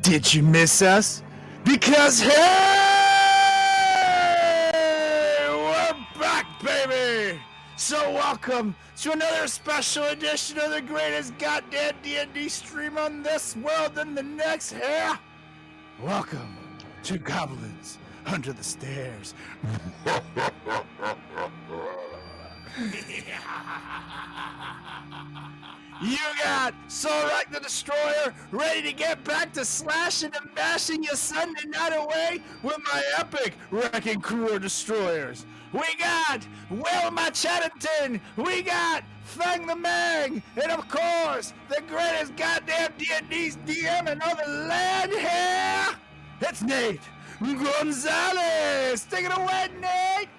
Did you miss us? Because hey, we're back, baby! So welcome to another special edition of the greatest goddamn D&D stream on this world and the next. Hey, welcome to Goblins Under the Stairs. You got Solrak the Destroyer ready to get back to slashing and mashing your Sunday night away with my epic wrecking crew of destroyers. We got Wilma Chatterton, we got Fang the Mang, and of course, the greatest goddamn D&D's DM in all the land here. It's Nate Gonzalez. Take it away, Nate.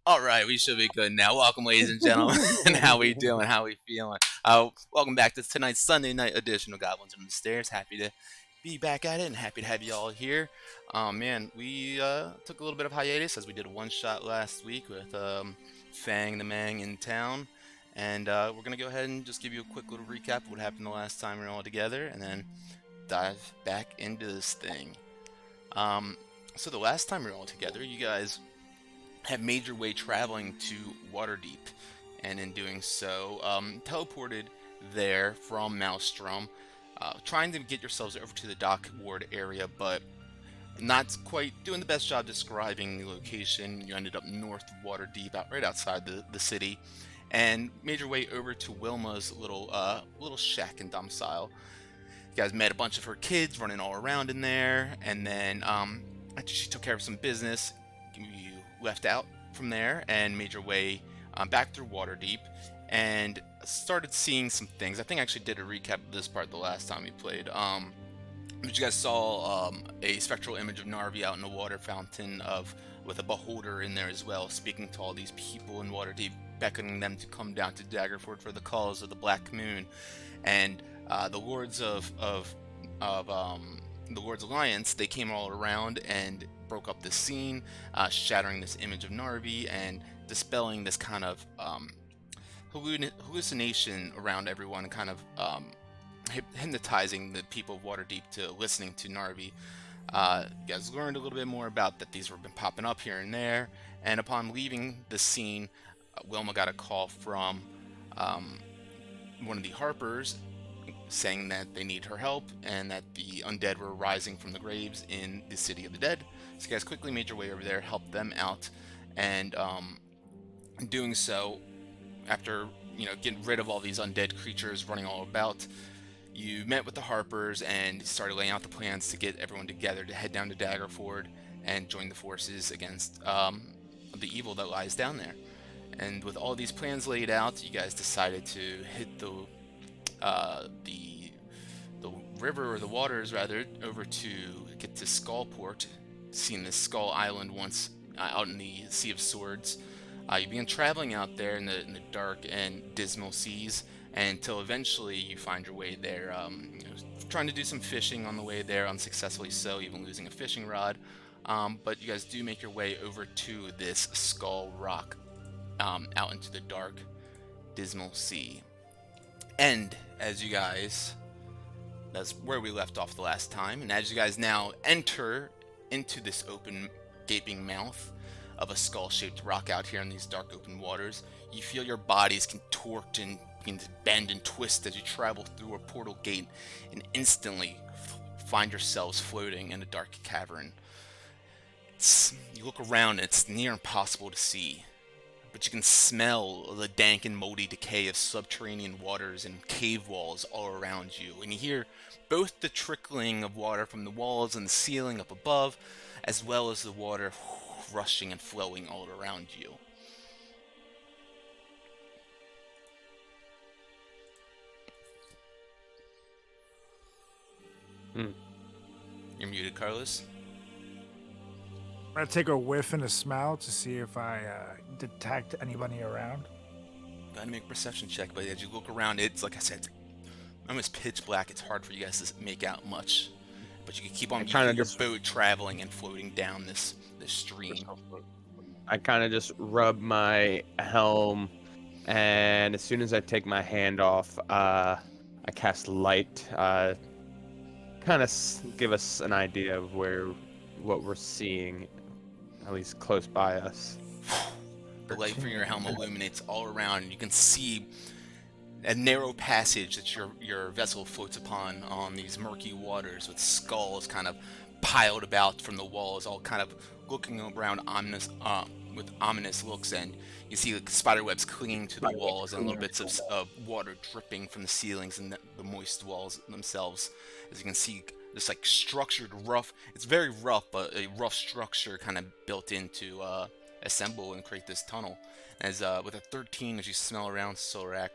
All right, we should be good now. Welcome, ladies and gentlemen. How we doing? How we feeling? Welcome back to tonight's Sunday night edition of Goblins Under the Stairs. Happy to be back at it and happy to have you all here. Man, we took a little bit of hiatus as we did a one-shot last week with Fang the Mang in town. And we're going to go ahead and just give you a quick little recap of what happened the last time we were all together and then dive back into this thing. So the last time we were all together, you guys have made your way traveling to Waterdeep, and in doing so, teleported there from Maelstrom, trying to get yourselves over to the dock ward area, but not quite doing the best job describing the location. You ended up north of Waterdeep, right outside the city, and made your way over to Wilma's little shack and domicile. You guys met a bunch of her kids running all around in there, and then after she took care of some business, you left out from there and made your way back through Waterdeep and started seeing some things. I think I actually did a recap of this part the last time we played. But you guys saw a spectral image of Narvi out in the water fountain with a beholder in there as well, speaking to all these people in Waterdeep, beckoning them to come down to Daggerford for the cause of the Black Moon. And the Lords of the Lord's Alliance, they came all around and broke up this scene, shattering this image of Narvi and dispelling this kind of hallucination around everyone, kind of hypnotizing the people of Waterdeep to listening to Narvi. You guys learned a little bit more about that these were been popping up here and there, and upon leaving the scene, Wilma got a call from one of the Harpers saying that they need her help and that the undead were rising from the graves in the City of the Dead. So you guys quickly made your way over there, helped them out, and in doing so, after getting rid of all these undead creatures running all about, you met with the Harpers and started laying out the plans to get everyone together to head down to Daggerford and join the forces against the evil that lies down there. And with all these plans laid out, you guys decided to hit the river, or the waters rather, over to get to Skullport, seen this Skull Island once out in the Sea of Swords. You begin traveling out there in the dark and dismal seas until eventually you find your way there, trying to do some fishing on the way there, unsuccessfully so, even losing a fishing rod. But you guys do make your way over to this Skull Rock, out into the dark, dismal sea. And as you guys, that's where we left off the last time, and as you guys now enter into this open, gaping mouth of a skull-shaped rock out here in these dark open waters, you feel your bodies contort and begin to bend and twist as you travel through a portal gate and instantly find yourselves floating in a dark cavern. You look around and it's near impossible to see, but you can smell the dank and moldy decay of subterranean waters and cave walls all around you, and you hear both the trickling of water from the walls and the ceiling up above, as well as the water rushing and flowing all around you. You're muted, Carlos. I'm gonna take a whiff and a smell to see if I detect anybody around. Go ahead and make a perception check, but as you look around, it's like I said, it's almost pitch black. It's hard for you guys to make out much. but you can keep on I kinda your just- boat traveling and floating down this stream. I kind of just rub my helm, and as soon as I take my hand off, I cast light. Kind of give us an idea of what we're seeing, at least close by us. The light from your helm illuminates all around, and you can see a narrow passage that your vessel floats upon on these murky waters, with skulls kind of piled about from the walls, all kind of looking around with ominous looks. And you see like spiderwebs clinging to the walls, and little bits of water dripping from the ceilings and the moist walls themselves. As you can see, this like structured rough. It's very rough, but a rough structure kind of built into assemble and create this tunnel. As with a 13, as you smell around Sorak,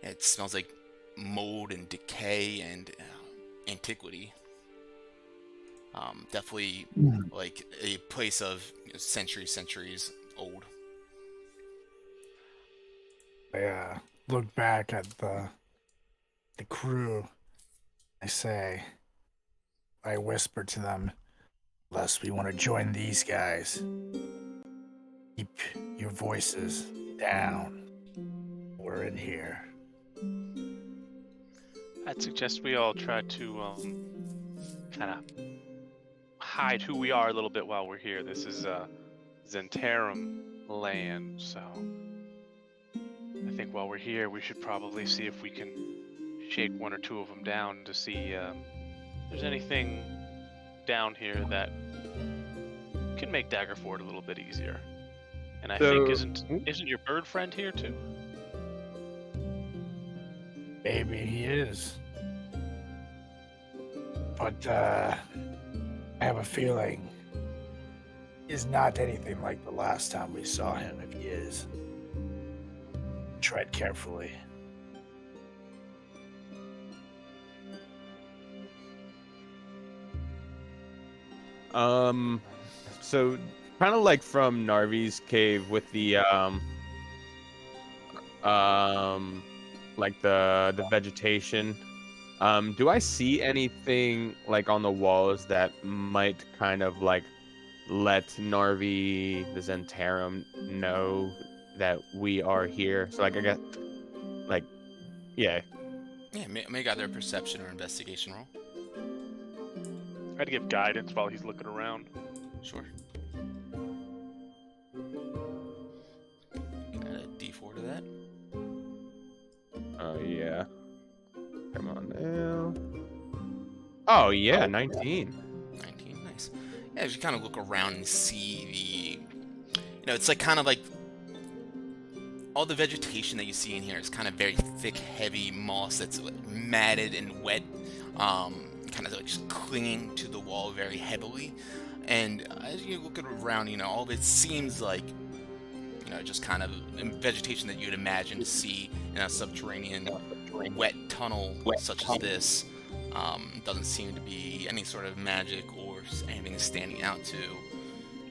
it smells like mold and decay and antiquity. Definitely like a place of centuries old. I look back at the crew. I whisper to them, "Lest we want to join these guys, keep your voices down. We're in here." I'd suggest we all try to kind of hide who we are a little bit while we're here. This is Zentarum land, so I think while we're here, we should probably see if we can shake one or two of them down to see if there's anything down here that can make Daggerford a little bit easier. And I think isn't your bird friend here too? Maybe he is. But I have a feeling he's not anything like the last time we saw him, if he is. Tread carefully. So kind of like from Narvi's cave with the like the vegetation. Do I see anything like on the walls that might kind of like let Narvi the Zentarum know that we are here? So like I guess like yeah. Yeah, make either a perception or investigation roll. I'd give guidance while he's looking around. Sure. Add a D4 to that. Oh yeah. Come on now. Oh yeah, 19. 19, nice. Yeah, as you kind of look around and see it's like kind of like all the vegetation that you see in here is kind of very thick, heavy moss that's matted and wet, kind of like just clinging to the wall very heavily. And as you look around, all of it seems like, just kind of vegetation that you'd imagine to see in a subterranean wet tunnel such as this. Doesn't seem to be any sort of magic or anything standing out to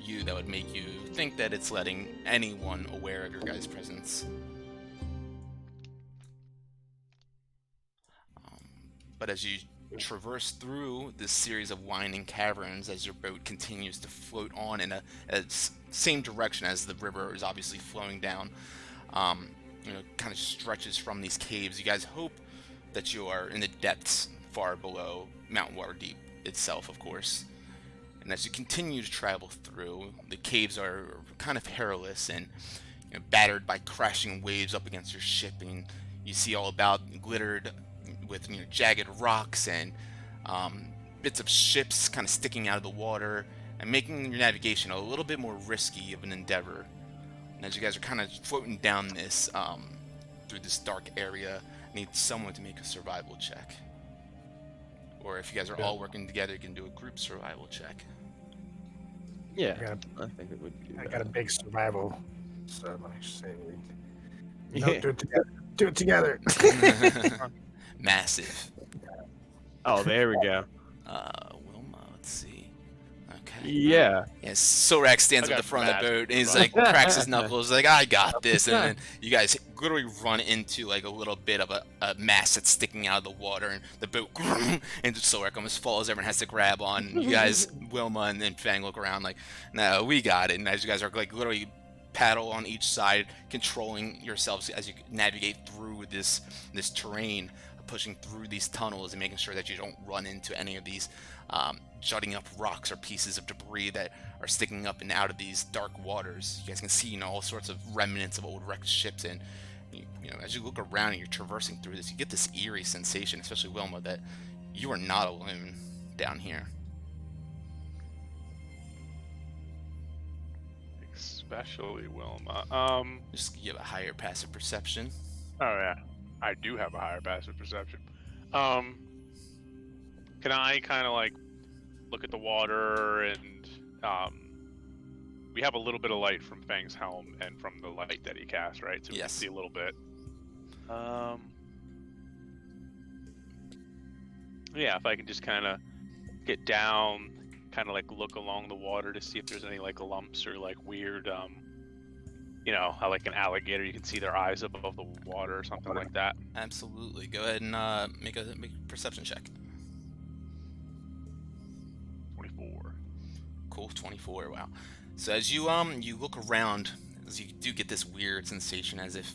you that would make you think that it's letting anyone aware of your guys' presence. But as you traverse through this series of winding caverns, as your boat continues to float on in a same direction as the river is obviously flowing down, kind of stretches from these caves, you guys hope that you are in the depths far below Mount Waterdeep itself, of course. And as you continue to travel through, the caves are kind of perilous and battered by crashing waves up against your ship, and you see all about glittered with jagged rocks and bits of ships kind of sticking out of the water, and making your navigation a little bit more risky of an endeavor. And as you guys are kind of floating down this through this dark area, I need someone to make a survival check. Or if you guys are all working together, you can do a group survival check. Yeah, I think it would do I that. got a big survival, so let me just say, Yeah. do it together. Do it together. Massive. Oh, there we go. Wilma, let's see. Yeah. Yeah, Sorak stands I at the got front of the mad. boat and he's like cracks his knuckles like I got this, and then you guys literally run into like a little bit of a mass that's sticking out of the water, and the boat and Sorak almost falls. Everyone has to grab on. And you guys, Wilma and then Fang, look around like, no, we got it. And as you guys are like literally paddle on each side, controlling yourselves as you navigate through this terrain, pushing through these tunnels and making sure that you don't run into any of these jutting up rocks or pieces of debris that are sticking up and out of these dark waters. You guys can see, all sorts of remnants of old wrecked ships, and as you look around and you're traversing through this, you get this eerie sensation, especially Wilma, that you are not alone down here. Especially Wilma. Just you have a higher passive perception. Oh yeah, I do have a higher passive perception. Can I kind of like look at the water and we have a little bit of light from Fang's helm and from the light that he cast, right? So we can see a little bit. Yeah, if I can just kind of get down, kind of like look along the water to see if there's any like lumps or like weird, how like an alligator, you can see their eyes above the water or something like that. Absolutely. Go ahead and make a perception check. 24. Cool, 24. Wow. So as you you look around, as you do get this weird sensation as if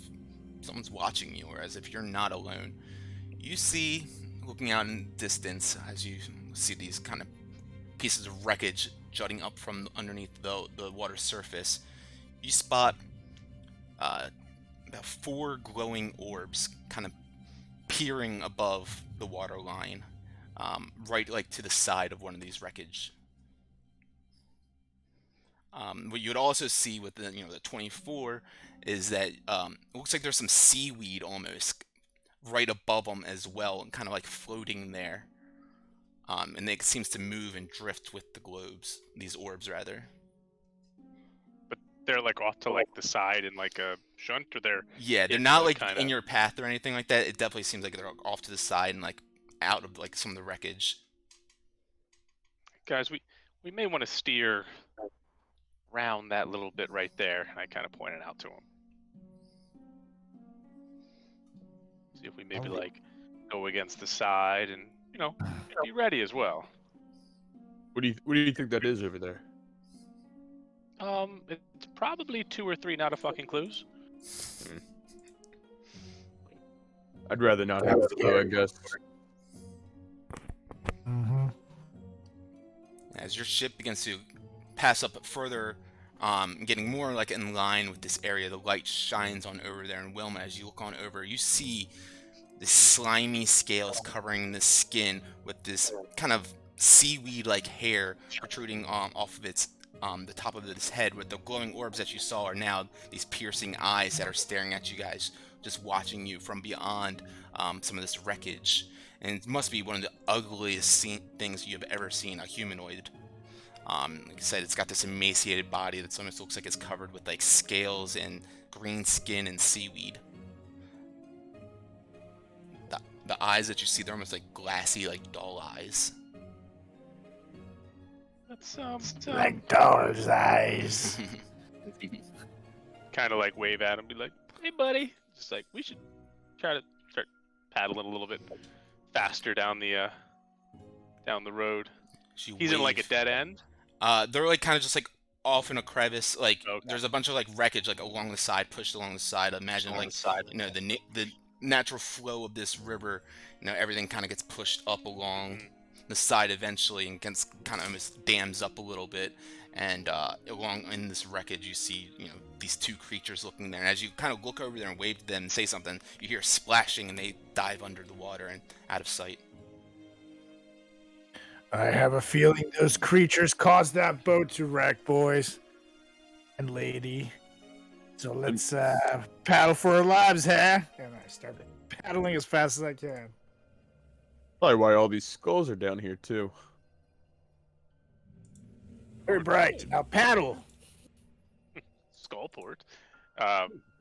someone's watching you, or as if you're not alone. You see, looking out in distance, as you see these kind of pieces of wreckage jutting up from underneath the water surface, you spot about 4 glowing orbs kind of peering above the water line, right like to the side of one of these wreckage. What you would also see with the 24 is that it looks like there's some seaweed almost right above them as well, and kind of like floating there. And it seems to move and drift with the globes, these orbs rather. But they're like off to like the side in like a shunt, or they're they're not like in your path or anything like that. It definitely seems like they're off to the side and like out of like some of the wreckage. Guys, we may want to steer around that little bit right there, and I kind of pointed out to him. See if we maybe like go against the side and be ready as well. What do you think that is over there? It's probably 2 or 3 not a fucking clues. I'd rather not have a clue, I guess. As your ship begins to pass up further, getting more like in line with this area, the light shines on over there. And Wilma, as you look on over, you see this slimy scales covering the skin with this kind of seaweed-like hair protruding off of its the top of its head. With the glowing orbs that you saw are now these piercing eyes that are staring at you guys, just watching you from beyond some of this wreckage. And it must be one of the ugliest things you have ever seen, a humanoid. Like I said, it's got this emaciated body that almost looks like it's covered with like scales and green skin and seaweed. The eyes that you see, they're almost like glassy, like doll eyes. That's Like doll's eyes. kind of like wave at him, be like, "Hey, buddy," just like we should try to start paddling a little bit faster down the road. He's in like a dead end. They're like kind of just like off in a crevice. Like Okay. there's a bunch of like wreckage like along the side, pushed along the side. Imagine like the natural flow of this river. Everything kind of gets pushed up along the side eventually, and gets kind of almost dams up a little bit. And along in this wreckage, you see these 2 creatures looking there. And as you kind of look over there and wave to them and say something, you hear splashing, and they dive under the water and out of sight. I have a feeling those creatures caused that boat to wreck, boys and lady. So let's paddle for our lives, huh? And I started paddling as fast as I can. Probably why all these skulls are down here too. Very bright. Now paddle. Skullport.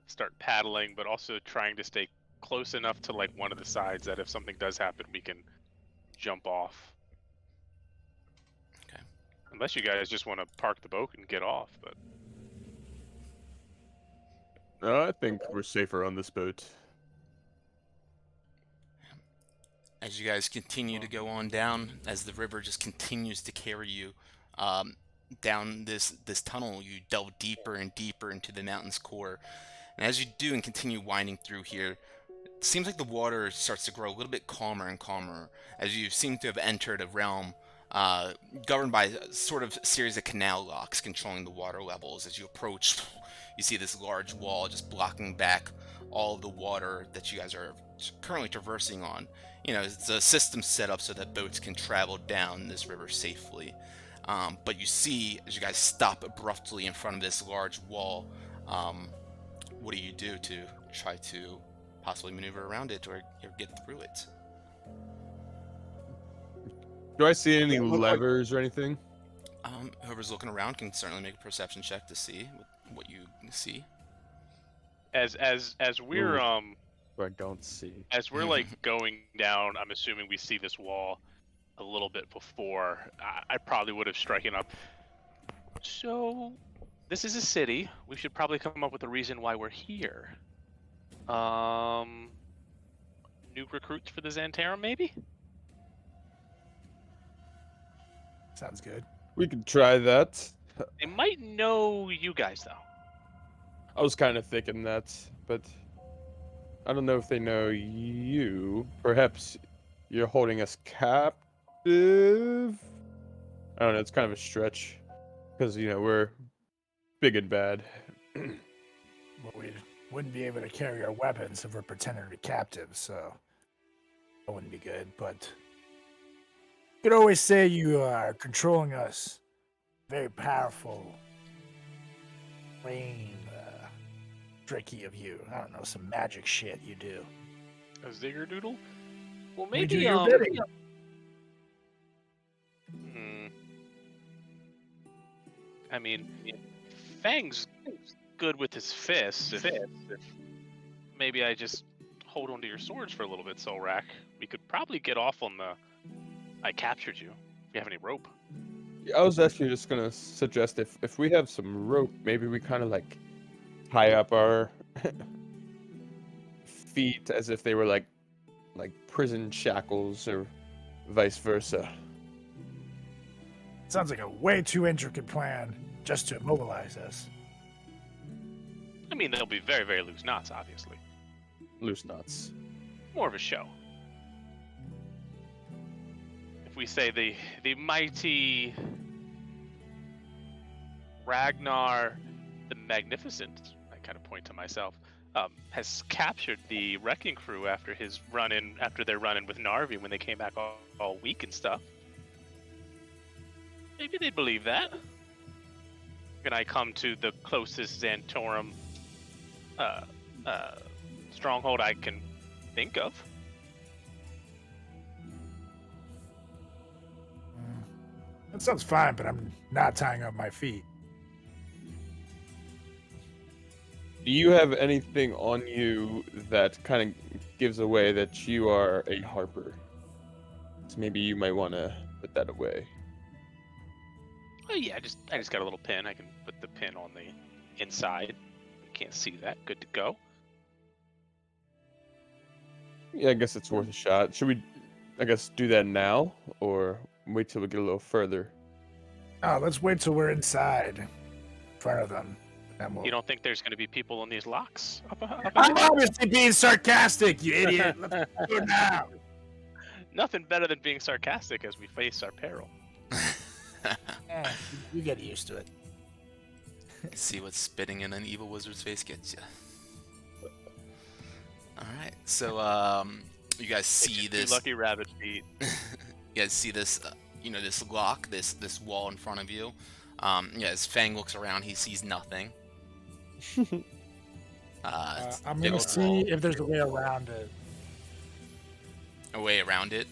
Start paddling, but also trying to stay close enough to like one of the sides that if something does happen, we can jump off. Unless you guys just want to park the boat and get off, but No, I think we're safer on this boat. As you guys continue to go on down, as the river just continues to carry you um, down this tunnel, you delve deeper and deeper into the mountain's core. And as you do and continue winding through here, it seems like the water starts to grow a little bit calmer and calmer as you seem to have entered a realm uh, governed by a sort of series of canal locks controlling the water levels. As you approach, you see this large wall just blocking back all of the water that you guys are currently traversing on. You know, it's a system set up so that boats can travel down this river safely. But you see, as you guys stop abruptly in front of this large wall, what do you do to try to possibly maneuver around it or get through it? Do I see any Look like- levers or anything? Whoever's looking around can certainly make a perception check to see what you see. as we're Ooh. Or I don't see. as we're like going down, I'm assuming we see this wall a little bit before. I probably would have striken up. So, this is a city. We should probably come up with a reason why we're here. New recruits for the Xantarum, maybe? Sounds good. We could try that. They might know you guys, though. I was kind of thinking that, but I don't know if they know you. Perhaps you're holding us captive? I don't know, it's kind of a stretch. Because, you know, we're big and bad. Well, we wouldn't be able to carry our weapons if we're pretending to be captives, so that wouldn't be good. But you could always say you are controlling us. Very powerful, lame, tricky of you. I don't know, some magic shit you do. A Ziggerdoodle? Well, We do maybe, your bidding. I mean, Fang's good with his fists. If maybe I just hold onto your swords for a little bit, Solrak. We could probably get off on the I captured you. If you have any rope. I was actually just gonna suggest if we have some rope, maybe we kind of like tie up our feet as if they were like prison shackles or vice versa. Sounds like a way too intricate plan just to immobilize us. I mean, there'll be very, very loose knots, obviously. Loose knots. More of a show. If we say the mighty Ragnar the Magnificent, I kind of point to myself, has captured the wrecking crew after their run-in with Narvi when they came back all weak and stuff. Maybe they'd believe that. Can I come to the closest Xantarum stronghold I can think of? That sounds fine, but I'm not tying up my feet. Do you have anything on you that kind of gives away that you are a harper? So maybe you might want to put that away. Oh yeah, I just got a little pin. I can put the pin on the inside. You can't see that. Good to go. Yeah, I guess it's worth a shot. Should we, I guess, do that now or wait till we get a little further? Oh, let's wait till we're inside in front of them. And we'll... You don't think there's going to be people in these locks? I'm obviously being sarcastic, you idiot. Let's do it now. Nothing better than being sarcastic as we face our peril. You get used to it. See what spitting in an evil wizard's face gets you. Alright, so you guys see this. Lucky rabbit feet. You guys see this, this lock, this wall in front of you. As Fang looks around, he sees nothing. I'm gonna see if there's a way around it. A way around it.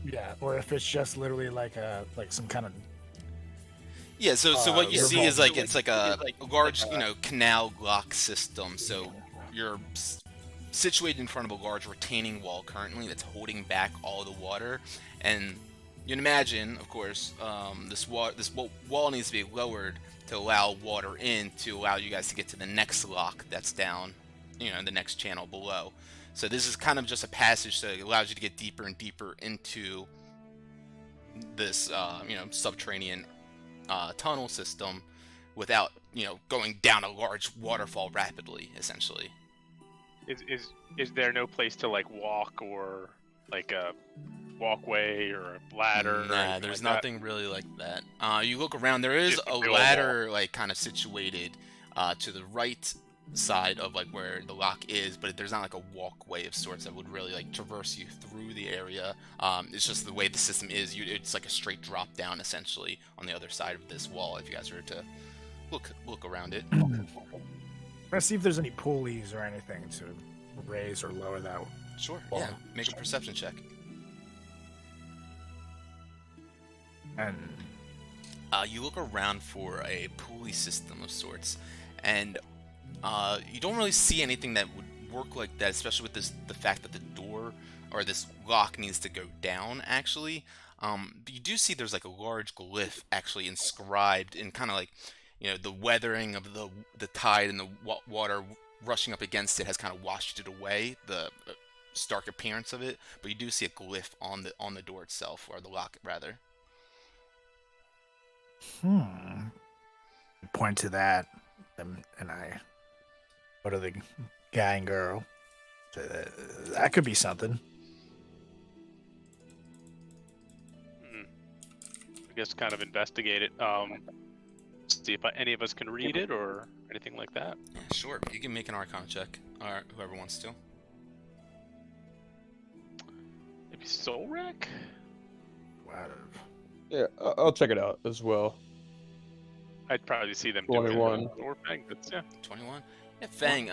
Yeah, or if it's just literally like some kind of. Yeah, so what you see is revolving. it's like a large, canal lock system. So you're situated in front of a large retaining wall currently that's holding back all the water, and you'd imagine, of course, this wall needs to be lowered to allow water in to allow you guys to get to the next lock that's down, the next channel below. So this is kind of just a passage, so it allows you to get deeper and deeper into this, subterranean tunnel system without, going down a large waterfall rapidly, essentially. Is there no place to like walk or like a walkway or a ladder? Or Nah, there's nothing really like that. You look around, there is Just a a real ladder like kind of situated to the right side of like where the lock is, but there's not like a walkway of sorts that would really like traverse you through the area. It's just the way the system is. It's like a straight drop down essentially on the other side of this wall. If you guys were to look around it. Let's see if there's any pulleys or anything to raise or lower that. Sure. Wall. Yeah. Make a perception check. And You look around for a pulley system of sorts, and you don't really see anything that would work like that, especially with the fact that the door or this lock needs to go down. Actually, but you do see there's like a large glyph actually inscribed in kind of like the weathering of the tide and the water rushing up against it has kind of washed it away, the stark appearance of it. But you do see a glyph on the door itself, or the lock rather. point to that, and I go to the guy and girl. That could be something. I guess kind of investigate it. See if any of us can read it or anything like that. Yeah, sure. You can make an Arcana check, or whoever wants to. Maybe Soul Wreck? Wow. Yeah, I'll check it out as well. I'd probably see them 21. doing it. Or Fang, but yeah. 21. Yeah, Fang.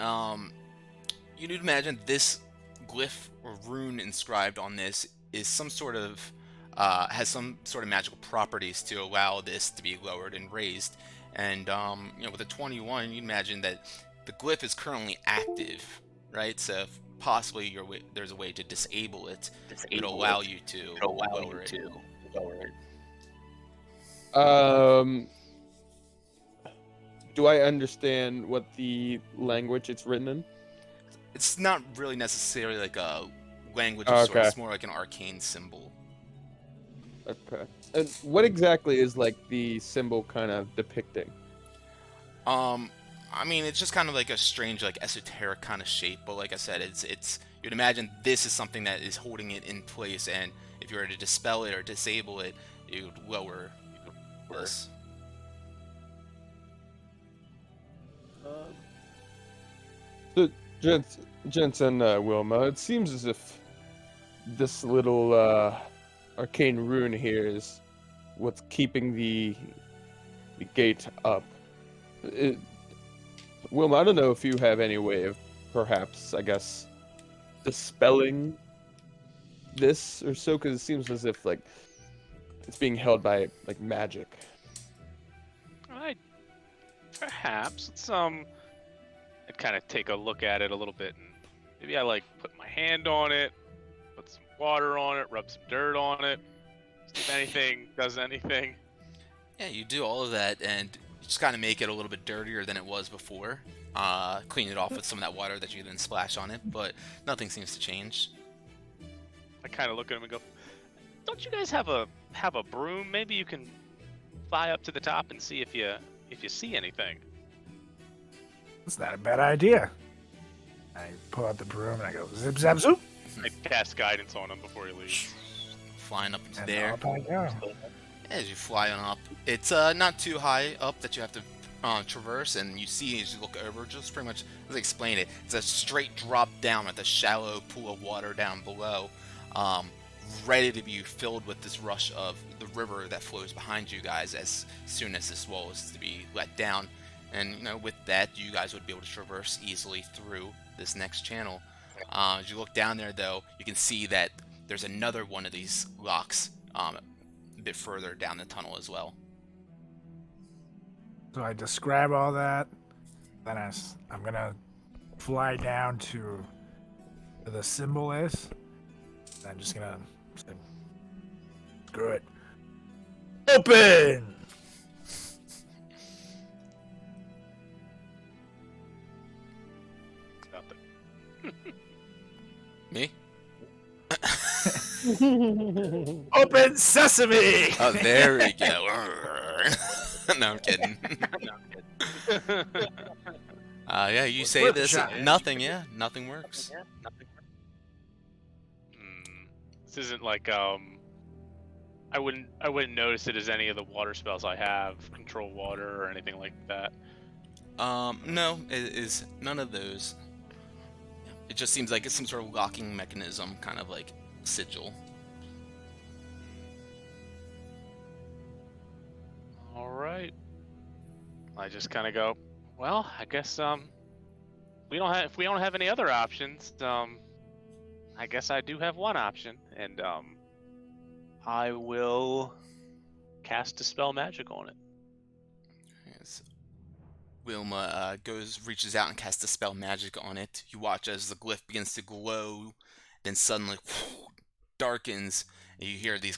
You need to imagine this glyph or rune inscribed on this is some sort of has some sort of magical properties to allow this to be lowered and raised. And with a 21, you imagine that the glyph is currently active, right? So if possibly there's a way to disable it. It'll allow you to lower it. Do I understand what the language it's written in? It's not really necessarily like a language of sorts. Okay. It's more like an arcane symbol. Okay. And what exactly is like the symbol kind of depicting? I mean, it's just kind of like a strange, like esoteric kind of shape. But like I said, it's you'd imagine this is something that is holding it in place, and if you were to dispel it or disable it, you would lower this. So, Gents and Wilma, it seems as if this little arcane rune here is what's keeping the gate up. Wilma, I don't know if you have any way of perhaps, I guess, dispelling this or so, because it seems as if like it's being held by like magic. Perhaps it's I'd kind of take a look at it a little bit, and maybe I like put my hand on it, put some water on it, rub some dirt on it, see if anything does anything. Yeah, you do all of that, and you just kind of make it a little bit dirtier than it was before. Clean it off with some of that water that you then splash on it, but nothing seems to change. I kind of look at him and go, "Don't you guys have a broom? Maybe you can fly up to the top and see if you see anything." That's not a bad idea. I pull out the broom and I go zip zap zoop. I cast guidance on him before he leaves. Flying up into And there. up I go. As you fly on up, it's not too high up that you have to traverse, and you see as you look over, just pretty much as I explained it, it's a straight drop down at the shallow pool of water down below, ready to be filled with this rush of the river that flows behind you guys as soon as this wall is to be let down. And with that, you guys would be able to traverse easily through this next channel. As you look down there, though, you can see that there's another one of these locks a bit further down the tunnel as well. So I describe all that. Then I'm gonna fly down to where the symbol is. I'm just gonna say, Screw it. Open! Nothing. Me? Open sesame! Oh, there we go. No, I'm kidding. Yeah, you say worth a this, shot. nothing, yeah, nothing works. This isn't like I wouldn't notice it as any of the water spells I have, control water or anything like that. No, it is none of those. It just seems like it's some sort of locking mechanism, kind of like sigil. All right. I just kind of go, well, I guess we don't have if we don't have any other options, I guess I do have one option, and I will cast Dispel Magic on it. Yes. Wilma reaches out and casts a spell magic on it. You watch as the glyph begins to glow, then suddenly darkens, and you hear these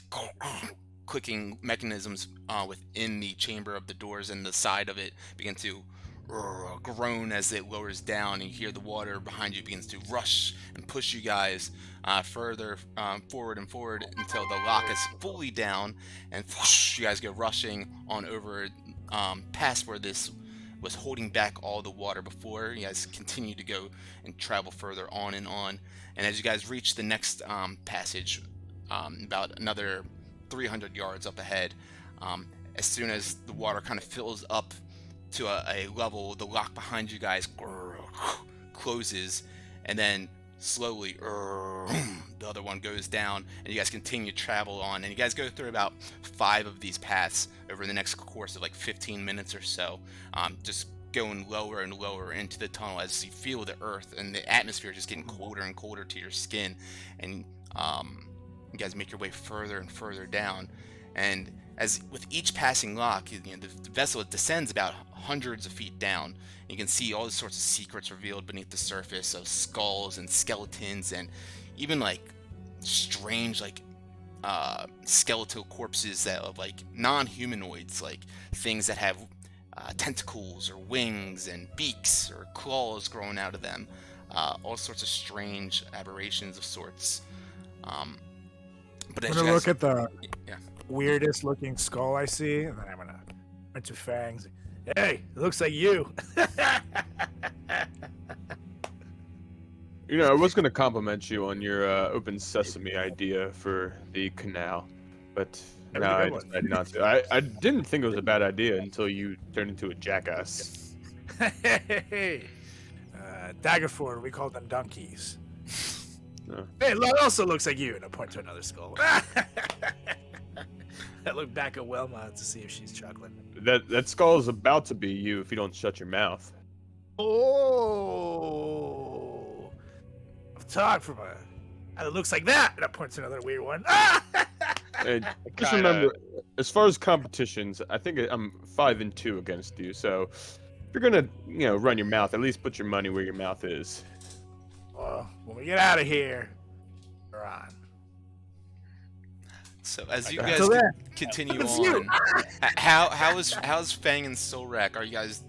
clicking mechanisms within the chamber of the doors and the side of it begin to groan as it lowers down, and you hear the water behind you begins to rush and push you guys further forward and forward until the lock is fully down, and whoosh, you guys go rushing on over past where this was holding back all the water before. You guys continue to go and travel further on, and as you guys reach the next passage, about another 300 yards up ahead, as soon as the water kind of fills up to a level, the lock behind you guys closes, and then slowly the other one goes down, and you guys continue to travel on, and you guys go through about 5 of these paths over the next course of like 15 minutes or so, just going lower and lower into the tunnel as you feel the earth and the atmosphere just getting colder and colder to your skin, and you guys make your way further and further down. And as with each passing lock, the vessel descends about hundreds of feet down. You can see all sorts of secrets revealed beneath the surface of skulls and skeletons, and even like strange skeletal corpses of like non-humanoids, like things that have tentacles or wings and beaks or claws growing out of them. All sorts of strange aberrations of sorts. But I'm as gonna you look guys, at the yeah. weirdest looking skull I see, and then I'm gonna point to Fangs. Hey, it looks like you. You know, I was going to compliment you on your open sesame idea for the canal, but That was no, a I good one. decided not to. I didn't think it was a bad idea until you turned into a jackass. Hey, Daggerford, we call them donkeys. No. Hey, it also looks like you, and I point to another skull. I look back at Wilma to see if she's chuckling. That skull is about to be you if you don't shut your mouth. Oh, I've talked from it looks like that, and I point to another weird one. And just Kinda- remember, as far as competitions, I think I'm 5-2 against you. So if you're gonna, run your mouth, at least put your money where your mouth is. Well, when we get out of here, we're on. So as you Until guys then, continue it's you. on, how's Fang and Solrak? Are you guys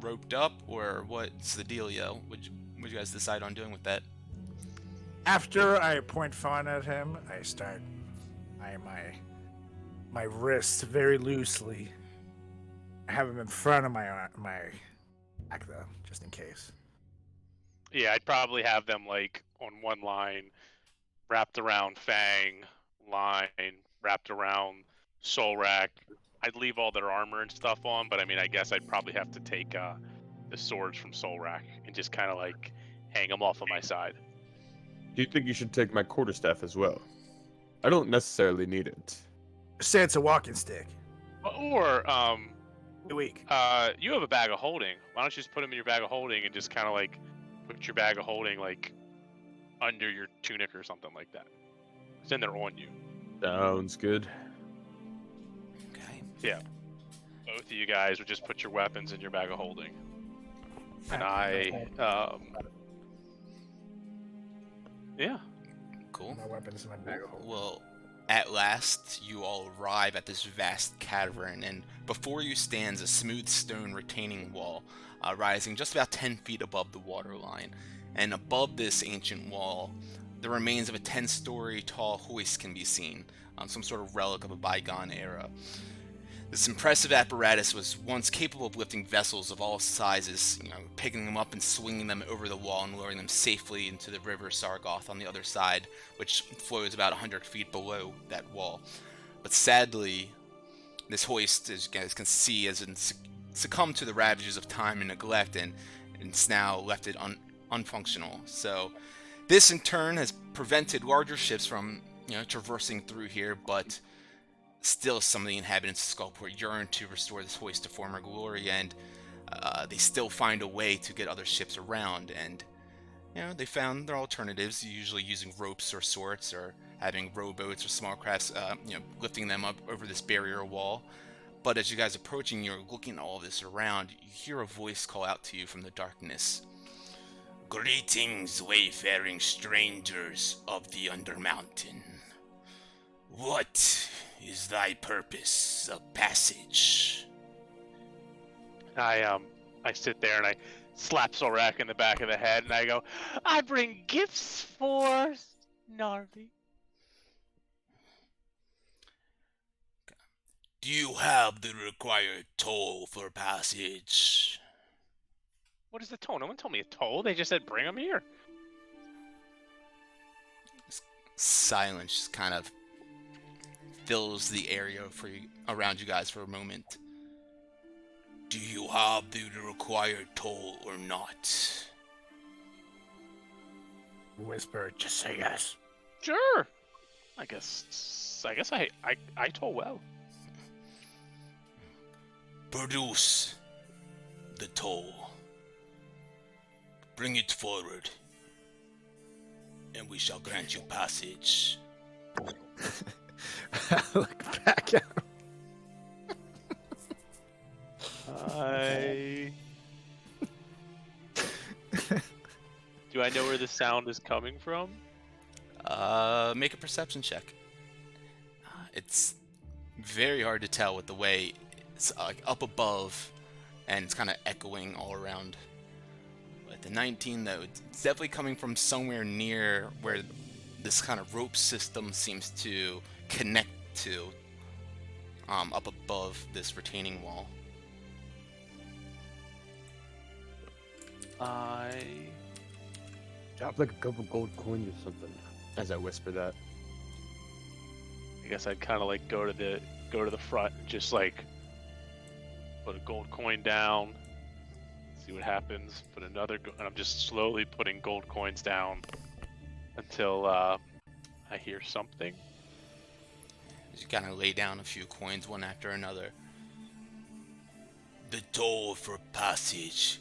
roped up, or what's the dealio? What'd you guys decide on doing with that? After I point fun at him, I start my wrist very loosely. I have him in front of my back though, just in case. Yeah, I'd probably have them like on one line, wrapped around Fang, line wrapped around Solrak. I'd leave all their armor and stuff on, but I mean, I guess I'd probably have to take the swords from Solrak and just kind of like hang them off on my side. Do you think you should take my quarterstaff as well? I don't necessarily need it. Say it's a walking stick. Or Weak. you have a bag of holding. Why don't you just put them in your bag of holding and just kind of like put your bag of holding like under your tunic or something like that. Then they're on you. Sounds good. Okay. Yeah. Both of you guys would just put your weapons in your bag of holding. And I, yeah. Cool. My weapons in my bag of holding. Well, At last, you all arrive at this vast cavern, and before you stands a smooth stone retaining wall, rising just about 10 feet above the waterline. And above this ancient wall, the remains of a 10-story tall hoist can be seen, some sort of relic of a bygone era. This impressive apparatus was once capable of lifting vessels of all sizes, picking them up and swinging them over the wall and lowering them safely into the river Sargoth on the other side, which flows about 100 feet below that wall. But sadly, this hoist, as you guys can see, has succumbed to the ravages of time and neglect, and it's now left it unfunctional. So this in turn has prevented larger ships from traversing through here, but still some of the inhabitants of Skullport yearn to restore this hoist to former glory, and they still find a way to get other ships around. And they found their alternatives, usually using ropes or sorts, or having rowboats or small crafts, lifting them up over this barrier wall. But as you guys approaching, you're looking at all this around, you hear a voice call out to you from the darkness. "Greetings, wayfaring strangers of the Undermountain. What is thy purpose of passage?" I sit there and I slap Zorak in the back of the head and I go, "I bring gifts for Narvi." Do you have the required toll for passage? What is the toll? No one told me a toll. They just said bring them here. Silence just kind of fills the area around you guys for a moment. Do you have the required toll or not? Whisper, just say yes. Sure. I guess I toll well. Produce the toll. Bring it forward, and we shall grant you passage. Look back at him. Do I know where the sound is coming from? Make a perception check. It's very hard to tell with the way it's up above, and it's kind of echoing all around. But the 19, though, it's definitely coming from somewhere near where this kind of rope system seems to connect to, up above this retaining wall. Drop like a couple gold coins or something. As I whisper that. I guess I'd kind of like go to the front and just like put a gold coin down, see what happens. Put another, and I'm just slowly putting gold coins down until I hear something. You kind of lay down a few coins one after another. The toll for passage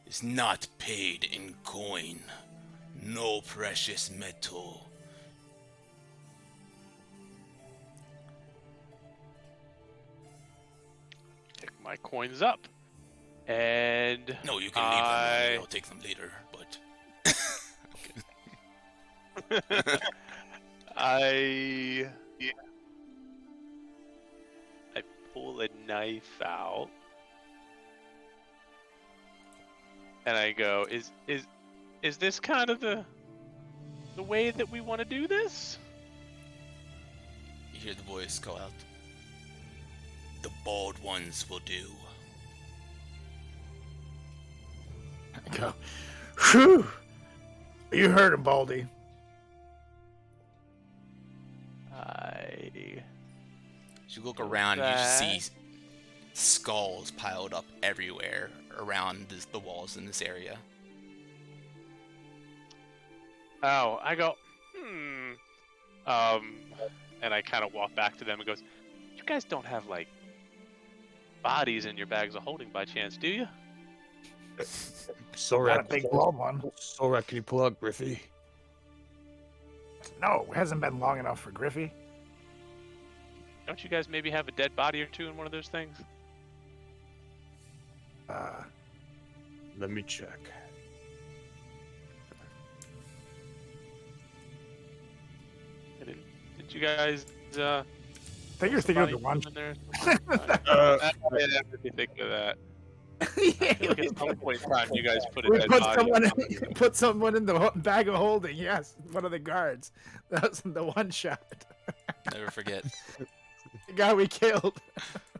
is not paid in coin, no precious metal. Pick my coins up, and No, you can leave them. I'll take them later, but I pull a knife out, and I go, "Is this kind of the way that we want to do this?" you hear the voice call out. The bald ones will do. I go, whew! You heard him, Baldy. As you look around, you just see skulls piled up everywhere around the walls in this area. Oh, I go, and I kind of walk back to them and goes, "You guys don't have like bodies in your bags of holding by chance, do you?" Got a Sorak, big bald one. Sorak, can you pull out Griffey? No, it hasn't been long enough for Griffey. Don't you guys maybe have a dead body or two in one of those things? Let me check. Did you guys I I think you're thinking of the one. in there. Uh, I didn't think of that. I Yeah, feel like at some point in time, you guys put a we dead put body. put someone in the bag of holding. Yes, one of the guards. That's the one shot. Never forget. The guy we killed.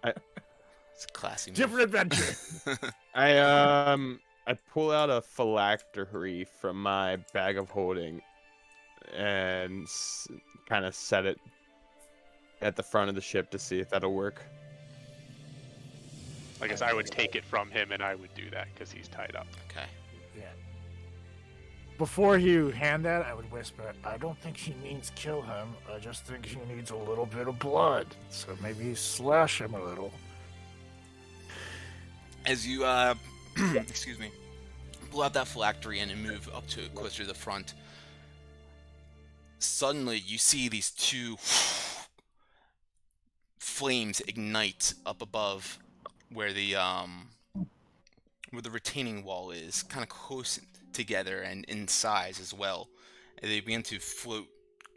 It's a classy move. Different adventure. I pull out a phylactery from my bag of holding and kind of set it at the front of the ship to see if that'll work. I guess I would take it from him, and I would do that because he's tied up. Okay. Yeah. Before you hand that, I would whisper, I don't think she means kill him. I just think she needs a little bit of blood. So maybe slash him a little. As you, excuse me, pull out that phylactery and move up to closer to the front, suddenly you see these two flames ignite up above where the retaining wall is, kind of close together and in size as well. And they begin to float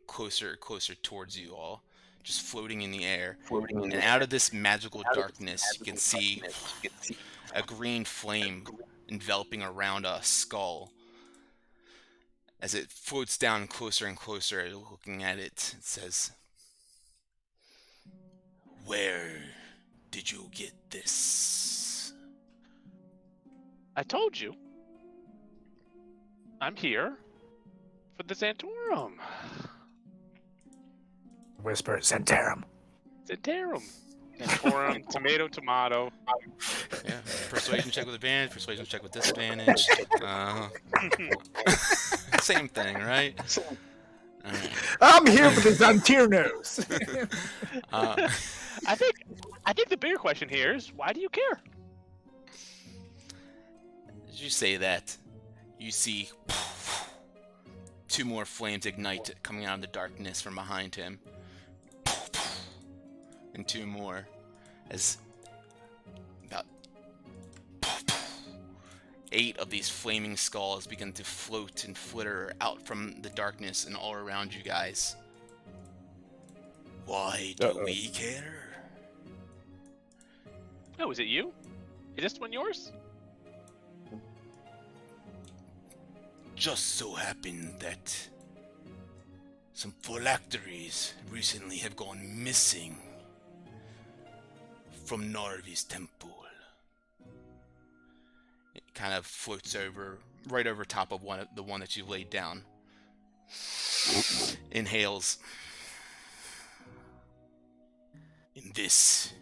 closer towards you all, just floating in the air. And out of this magical darkness, you can see a green flame enveloping around a skull. As it floats down closer and closer, looking at it, it says, "Where did you get this?" I told you. I'm here for the Xantorum. Whisper, Zentarum. Xantorum. Xantorum, tomato. Yeah. Persuasion check with advantage, persuasion check with disadvantage. Same thing, right? Alright. I'm here for the Zantirnos. I think the bigger question here is, why do you care? As you say that, you see two more flames ignite coming out of the darkness from behind him. And two more, as about 8 of these flaming skulls begin to float and flitter out from the darkness and all around you guys. Why do we care? Oh, is it you? Is this one yours? Just so happened that some phylacteries recently have gone missing from Narvi's temple. It kind of floats over, right over top of the one that you laid down. Inhales. And this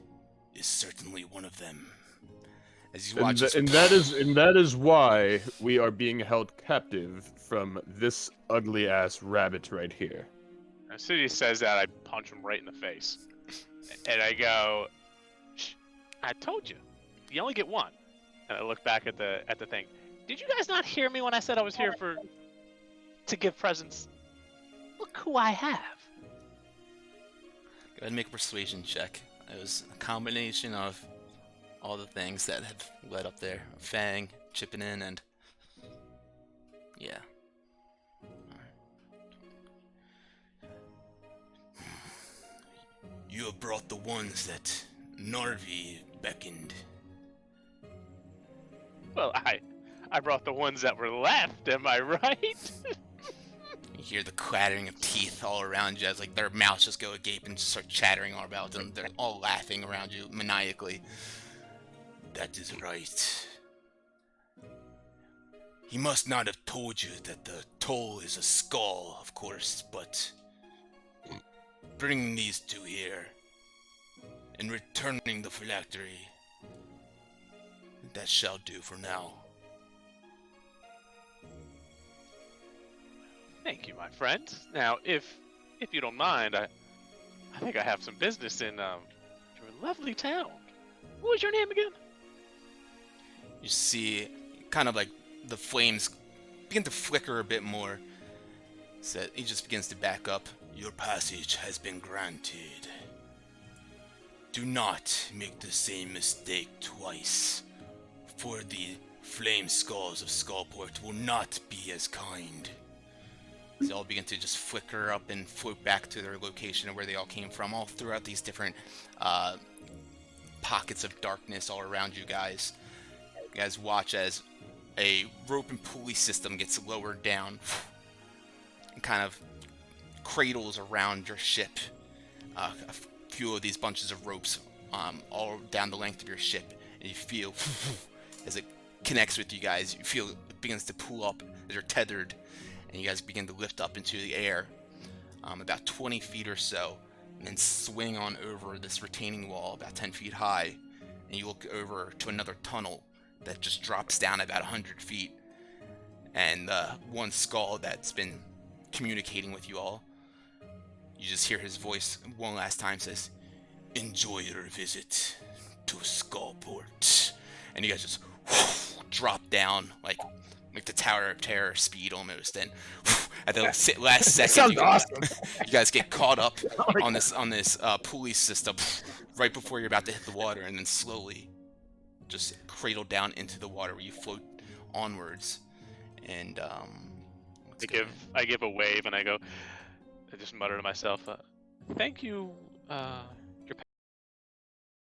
is certainly one of them. As you watch, And that is why we are being held captive from this ugly ass rabbit right here. As soon as he says that, I punch him right in the face, and I go, "Shh, I told you, you only get one." And I look back at the thing. Did you guys not hear me when I said I was here to give presents? Look who I have. Go ahead and make a persuasion check. It was a combination of all the things that have led up there. Fang, chipping in, and yeah. You have brought the ones that Narvi beckoned. Well, I brought the ones that were left. Am I right? You hear the clattering of teeth all around you as like their mouths just go agape and just start chattering all about them. They're all laughing around you maniacally. That is right. He must not have told you that the toll is a skull, of course, but bringing these two here and returning the phylactery, that shall do for now. Thank you, my friend. Now, if you don't mind, I think I have some business in your lovely town. What was your name again? You see, kind of like the flames begin to flicker a bit more. So he just begins to back up. Your passage has been granted. Do not make the same mistake twice, for the flame skulls of Skullport will not be as kind. They all begin to just flicker up and float back to their location of where they all came from, all throughout these different pockets of darkness all around you guys. You guys watch as a rope and pulley system gets lowered down and kind of cradles around your ship. A few of these bunches of ropes all down the length of your ship, and you feel as it connects with you guys, you feel it begins to pull up as you're tethered, and you guys begin to lift up into the air about 20 feet or so, and then swing on over this retaining wall about 10 feet high, and you look over to another tunnel that just drops down about 100 feet, and one skull that's been communicating with you all, you just hear his voice one last time says, "Enjoy your visit to Skullport," and you guys just drop down like the Tower of Terror speed almost, and at the last second, Sounds awesome. you guys get caught up on this pulley system right before you're about to hit the water, and then slowly just cradle down into the water where you float onwards. And I give a wave and I go. I just mutter to myself, "Thank you,